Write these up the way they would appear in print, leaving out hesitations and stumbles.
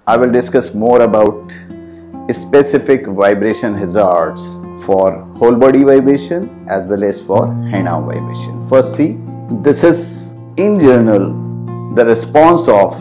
I will discuss more about specific vibration hazards for whole body vibration as well as for hand-arm vibration. First, see, this is in general the response of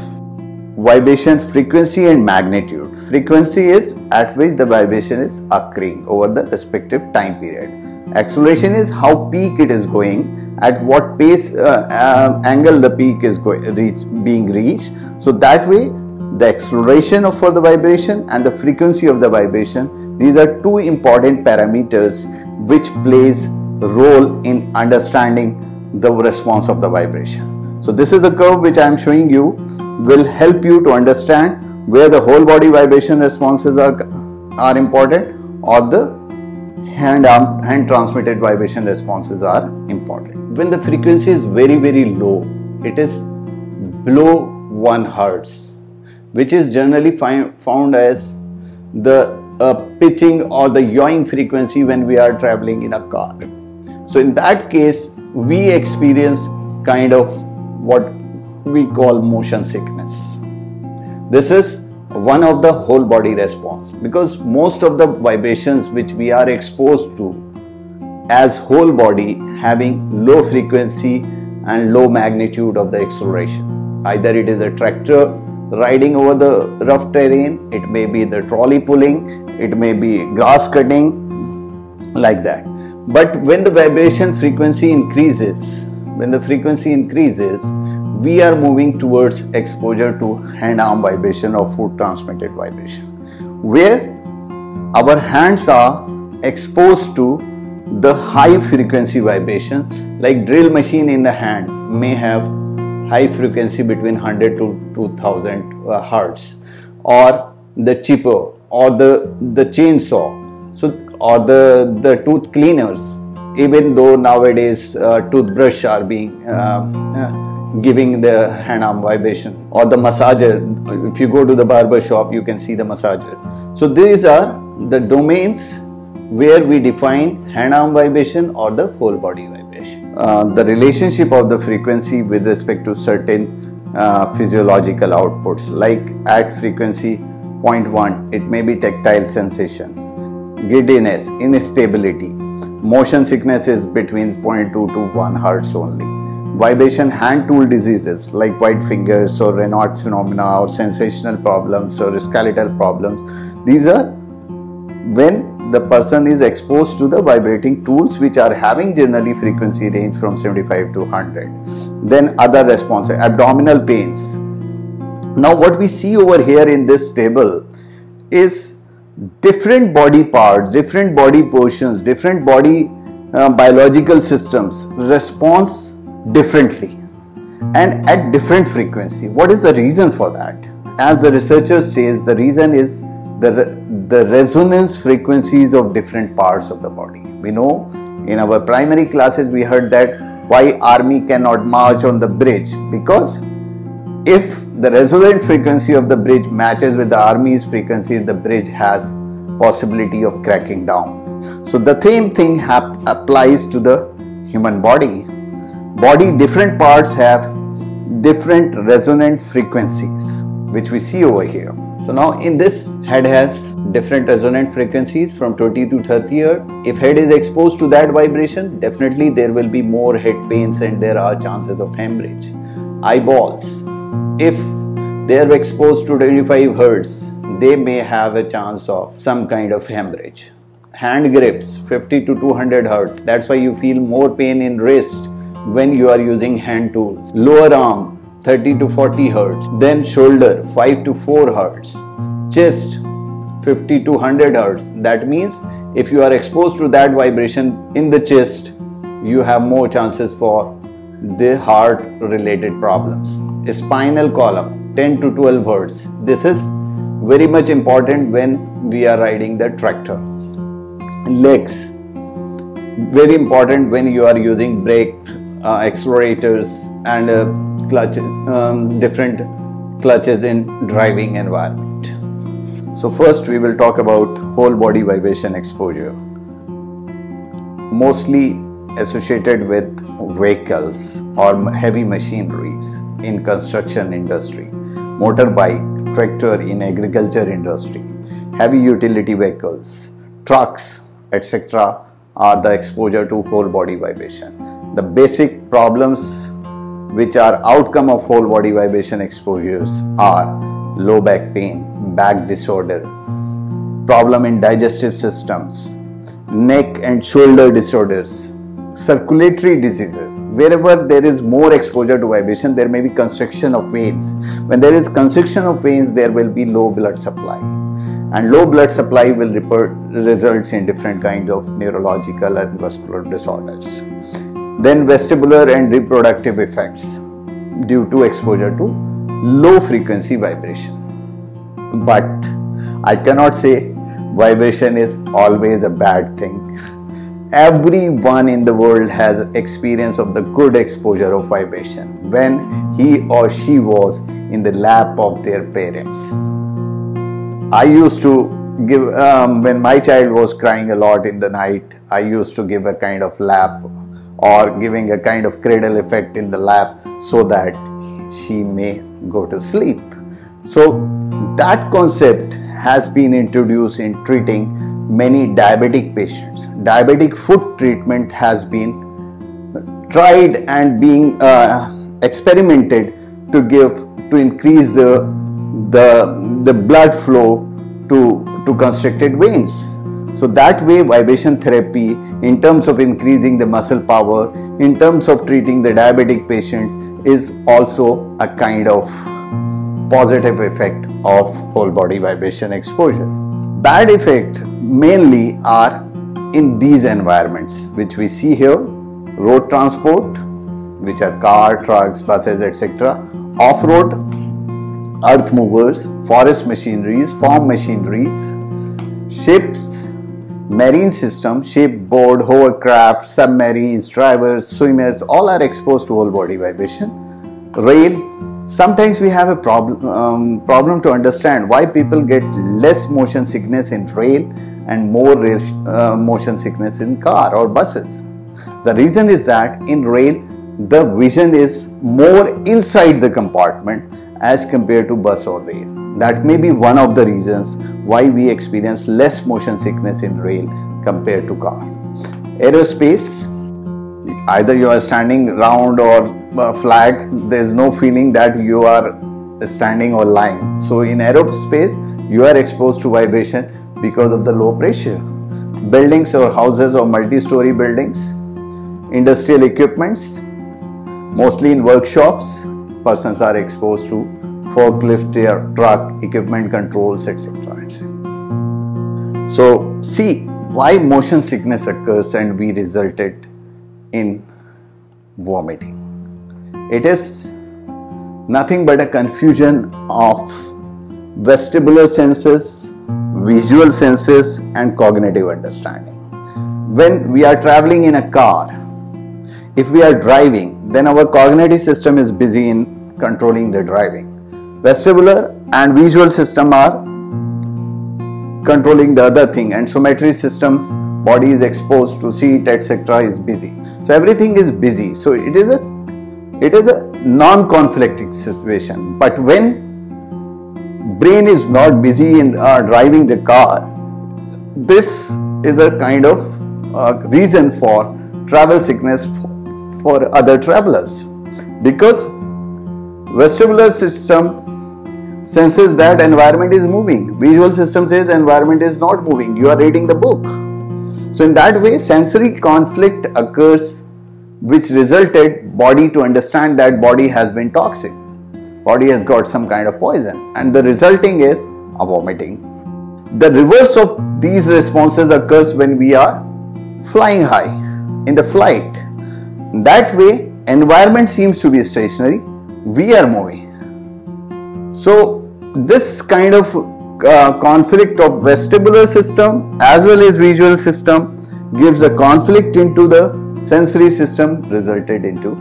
vibration frequency and magnitude. Frequency is at which the vibration is occurring over the respective time period. Acceleration is how peak it is going, at what pace angle the peak is being reached. So that way the acceleration for the vibration and the frequency of the vibration, these are two important parameters which plays role in understanding the response of the vibration. So this is the curve which I am showing you, will help you to understand where the whole body vibration responses are important or the hand transmitted vibration responses are important. When the frequency is very low, it is below 1 Hertz, which is generally found as the pitching or the yawing frequency when we are traveling in a car. So in that case, we experience kind of what we call motion sickness. This is one of the whole body response, because most of the vibrations which we are exposed to as whole body having low frequency and low magnitude of the acceleration. Either it is a tractor riding over the rough terrain, it may be the trolley pulling, it may be grass cutting, like that. But when the vibration frequency increases, we are moving towards exposure to hand-arm vibration or foot transmitted vibration, where our hands are exposed to the high frequency vibration. Like drill machine in the hand may have high frequency between 100 to 2000 Hertz, or the chipper or the chainsaw, or the tooth cleaners. Even though nowadays toothbrush are being giving the hand-arm vibration, or the massager. If you go to the barber shop, you can see the massager. So these are the domains where we define hand-arm vibration or the whole body vibration. The relationship of the frequency with respect to certain physiological outputs, like at frequency 0.1, it may be tactile sensation, giddiness, instability. Motion sickness is between 0.2 to 1 Hertz only. Vibration hand tool diseases like white fingers or Raynaud's phenomena or sensational problems or skeletal problems, these are when the person is exposed to the vibrating tools which are having generally frequency range from 75 to 100. Then other responses, abdominal pains. Now what we see over here in this table is different body parts, different body portions, different body biological systems response differently and at different frequency. What is the reason for that? As the researcher says, the reason is the resonance frequencies of different parts of the body. We know in our primary classes we heard that why army cannot march on the bridge, because if the resonant frequency of the bridge matches with the army's frequency, the bridge has possibility of cracking down. So the same thing applies to the human body. Different parts have different resonant frequencies, which we see over here. So now in this, head has different resonant frequencies from 20 to 30 Hz. If head is exposed to that vibration, definitely there will be more head pains and there are chances of hemorrhage. Eyeballs, if they are exposed to 25 Hz, they may have a chance of some kind of hemorrhage. Hand grips, 50 to 200 Hz, that's why you feel more pain in wrist when you are using hand tools. Lower arm, 30 to 40 Hz. Then shoulder, 5 to 4 Hz. Chest, 50 to 100 Hz. That means if you are exposed to that vibration in the chest, you have more chances for the heart related problems. Spinal column, 10 to 12 Hz. This is very much important when we are riding the tractor. Legs, very important when you are using brake, accelerators and clutches, different clutches in driving environment. So first we will talk about whole body vibration exposure, mostly associated with vehicles or heavy machineries in construction industry, motorbike, tractor in agriculture industry, heavy utility vehicles, trucks, etc. are the exposure to whole body vibration. The basic problems which are outcome of whole body vibration exposures are low back pain, back disorder, problem in digestive systems, neck and shoulder disorders, circulatory diseases. Wherever there is more exposure to vibration, there may be constriction of veins. When there is constriction of veins, there will be low blood supply, and low blood supply will results in different kinds of neurological and vascular disorders. Then vestibular and reproductive effects due to exposure to low frequency vibration. But I cannot say vibration is always a bad thing. Everyone in the world has experience of the good exposure of vibration when he or she was in the lap of their parents. I used to give, when my child was crying a lot in the night, I used to give a kind of lap or giving a kind of cradle effect in the lap so that she may go to sleep. So that concept has been introduced in treating many diabetic patients. Diabetic foot treatment has been tried and being experimented to increase the blood flow to constricted veins. So that way vibration therapy, in terms of increasing the muscle power, in terms of treating the diabetic patients, is also a kind of positive effect of whole body vibration exposure. Bad effects mainly are in these environments which we see here: road transport, which are car, trucks, buses, etc., off-road, earth movers, forest machineries, farm machineries, ships, marine system, shipboard, hovercraft, submarines, drivers, swimmers, all are exposed to whole body vibration. Rail. Sometimes we have a problem to understand why people get less motion sickness in rail and more motion sickness in car or buses. The reason is that in rail, the vision is more inside the compartment as compared to bus or rail. That may be one of the reasons why we experience less motion sickness in rail compared to car. Aerospace, either you are standing round or flat, there is no feeling that you are standing or lying. So in aerospace, you are exposed to vibration because of the low pressure. Buildings or houses or multi-story buildings, industrial equipments, mostly in workshops, persons are exposed to forklift, truck, equipment controls, etc. So see why motion sickness occurs and we resulted in vomiting. It is nothing but a confusion of vestibular senses, visual senses, and cognitive understanding. When we are traveling in a car, if we are driving, then our cognitive system is busy in controlling the driving. Vestibular and visual system are controlling the other thing, and somatry systems, body is exposed to see it, etc., is busy. So everything is busy. So it is a non-conflicting situation. But when brain is not busy in driving the car, this is a kind of reason for travel sickness for other travelers, because vestibular system senses that environment is moving, visual system says environment is not moving, you are reading the book. So in that way sensory conflict occurs, which resulted body to understand that body has been toxic, body has got some kind of poison, and the resulting is a vomiting. The reverse of these responses occurs when we are flying high in the flight. That way environment seems to be stationary, we are moving. So this kind of conflict of vestibular system as well as visual system gives a conflict into the sensory system, resulted into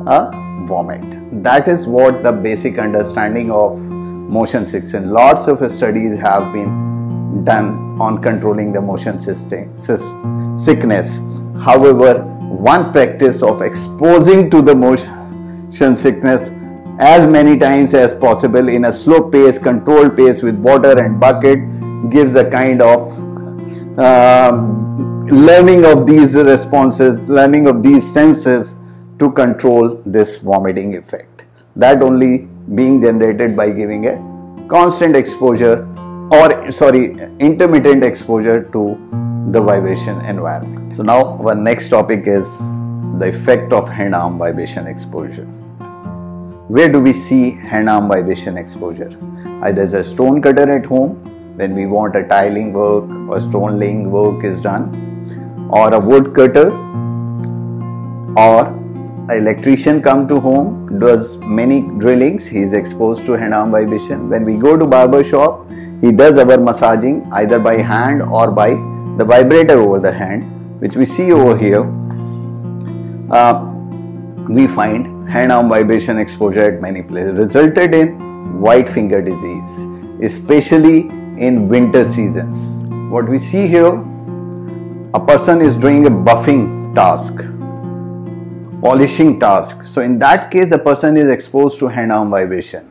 a vomit. That is what the basic understanding of motion sickness. Lots of studies have been done on controlling the motion sickness. However, one practice of exposing to the motion sickness as many times as possible in a slow pace, controlled pace with water and bucket, gives a kind of learning of these responses, learning of these senses to control this vomiting effect. That only being generated by giving a constant exposure intermittent exposure to the vibration environment. So now our next topic is the effect of hand-arm vibration exposure. Where do we see hand-arm vibration exposure? Either as a stone cutter at home, when we want a tiling work or stone laying work is done, or a wood cutter, or an electrician come to home, does many drillings, he is exposed to hand-arm vibration. When we go to barber shop, he does our massaging either by hand or by the vibrator over the hand, which we see over here. We find hand-arm vibration exposure at many places, resulted in white finger disease, especially in winter seasons. What we see here, a person is doing a buffing task, polishing task. So in that case, the person is exposed to hand-arm vibration.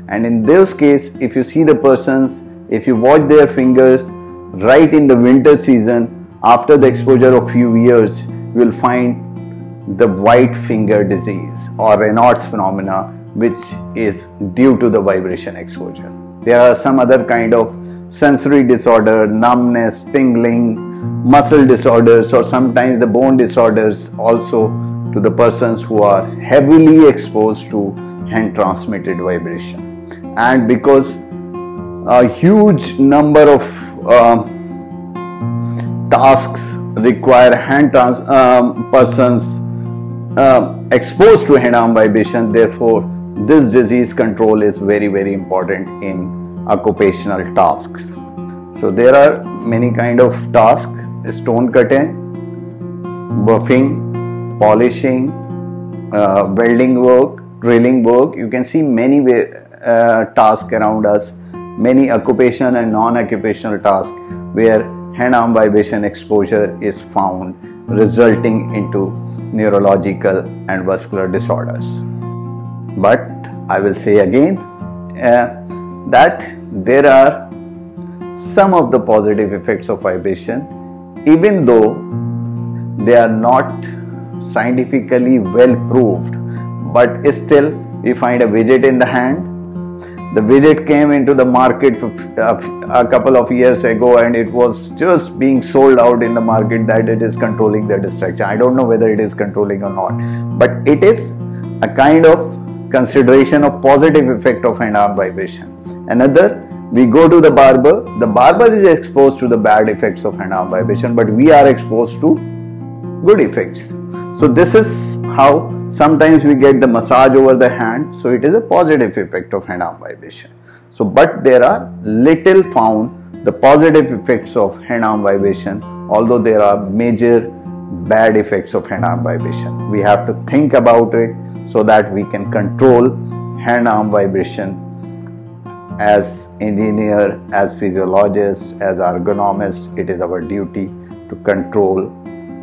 And in this case, if you see the persons, if you watch their fingers right in the winter season, after the exposure of few years, you will find the white finger disease or Raynaud's phenomena, which is due to the vibration exposure. There are some other kind of sensory disorder, numbness, tingling, muscle disorders, or sometimes the bone disorders also to the persons who are heavily exposed to hand transmitted vibration. And because a huge number of tasks require persons exposed to hand-arm vibration, therefore this disease control is very, very important in occupational tasks. So there are many kind of tasks: stone cutting, buffing, polishing, welding work, drilling work. You can see many tasks around us, many occupational and non-occupational tasks where hand-arm vibration exposure is found, resulting into neurological and vascular disorders. But I will say again that there are some of the positive effects of vibration, even though they are not scientifically well proved, but still we find a widget in the hand. The widget came into the market a couple of years ago, and it was just being sold out in the market that it is controlling the distraction. I don't know whether it is controlling or not, but it is a kind of consideration of positive effect of hand-arm vibration. Another, we go to the barber is exposed to the bad effects of hand-arm vibration, but we are exposed to good effects. So this is how sometimes we get the massage over the hand, so it is a positive effect of hand-arm vibration. So but there are little found the positive effects of hand-arm vibration, although there are major bad effects of hand-arm vibration. We have to think about it so that we can control hand-arm vibration. As engineer, as physiologist, as ergonomist, it is our duty to control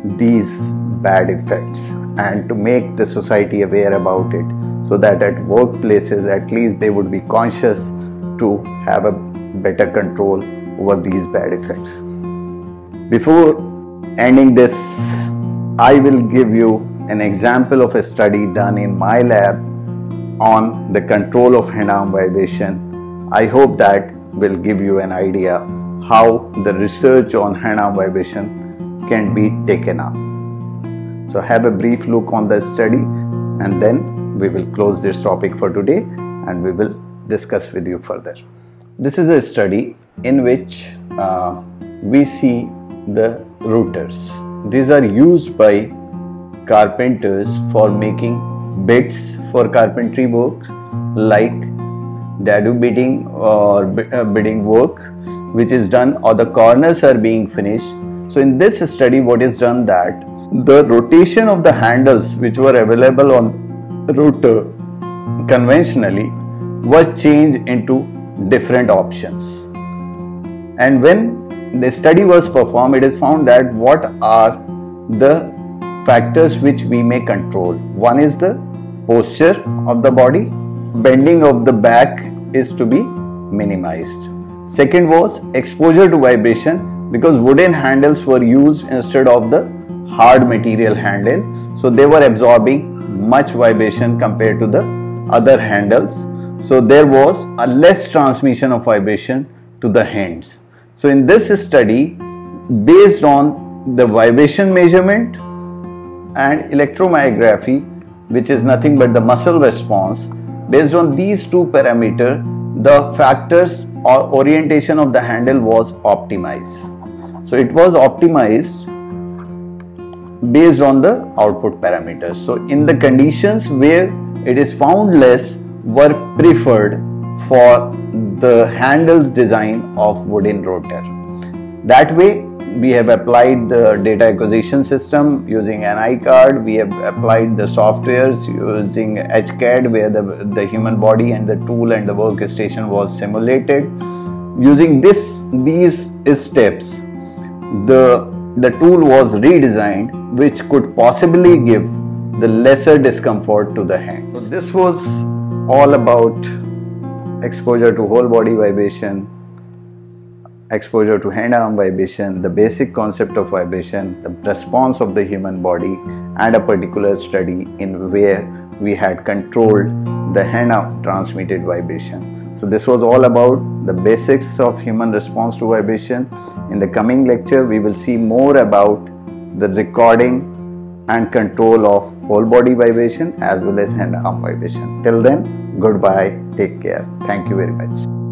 these bad effects and to make the society aware about it, so that at workplaces at least they would be conscious to have a better control over these bad effects. Before ending this, I will give you an example of a study done in my lab on the control of hand-arm vibration. I hope that will give you an idea how the research on hand-arm vibration can be taken up. So have a brief look on the study, and then we will close this topic for today and we will discuss with you further. This is a study in which we see the routers. These are used by carpenters for making beds for carpentry works, like dadu bedding or bedding work, which is done, or the corners are being finished. So in this study, what is done, that the rotation of the handles which were available on router conventionally was changed into different options. And when the study was performed, it is found that what are the factors which we may control. One is the posture of the body, bending of the back is to be minimized. Second was exposure to vibration, because wooden handles were used instead of the hard material handle, so they were absorbing much vibration compared to the other handles, so there was a less transmission of vibration to the hands. So in this study, based on the vibration measurement and electromyography, which is nothing but the muscle response, based on these two parameters, the factors or orientation of the handle was optimized. So it was optimized based on the output parameters. So in the conditions where it is found less were preferred for the handles design of wooden rotor. That way we have applied the data acquisition system using NI card, we have applied the softwares using HCAD, where the human body and the tool and the workstation was simulated. Using these steps, the tool was redesigned, which could possibly give the lesser discomfort to the hand. So this was all about exposure to whole body vibration, exposure to hand-arm vibration, the basic concept of vibration, the response of the human body, and a particular study in where we had controlled the hand-arm transmitted vibration. So this was all about the basics of human response to vibration. In the coming lecture, we will see more about the recording and control of whole body vibration as well as hand-arm vibration. Till then, goodbye, take care. Thank you very much.